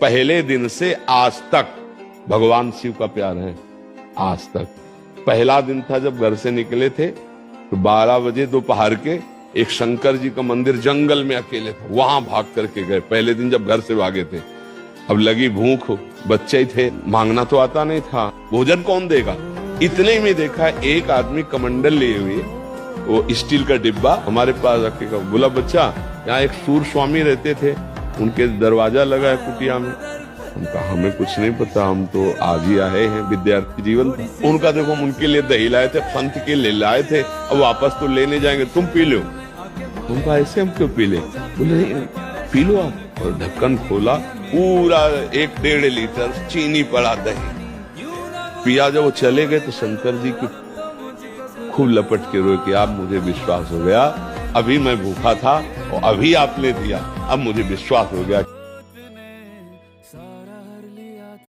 पहले दिन से आज तक भगवान शिव का प्यार है। आज तक पहला दिन था जब घर से निकले थे तो 12 बजे दोपहर के एक शंकर जी का मंदिर जंगल में अकेले थे, वहां भाग करके गए। पहले दिन जब घर से भागे थे, अब लगी भूख, बच्चे ही थे, मांगना तो आता नहीं था, भोजन कौन देगा। इतने ही में देखा एक आदमी कमंडल लिए हुए, वो स्टील का डिब्बा हमारे पास रखेगा। बोला बच्चा, यहाँ एक सूर स्वामी रहते थे, उनके दरवाजा लगा है कुटिया में। हम कहा हमें कुछ नहीं पता, हम तो आज ही आए हैं, विद्यार्थी जीवन था। उनका देखो, हम उनके लिए दही लाए थे, पंथ के ले लाए थे, अब वापस तो लेने जाएंगे, तुम पी लो। हम कहा ऐसे हम क्यों पी ले। बोले नहीं पी लो आप। और ढक्कन खोला, पूरा 1-1.5 लीटर चीनी पड़ा दही पिया। जब वो चले गए तो शंकर जी की खूब लपट के रोए कि आप, मुझे विश्वास हो गया, अभी मैं भूखा था और अभी आपने दिया, अब मुझे विश्वास हो गया।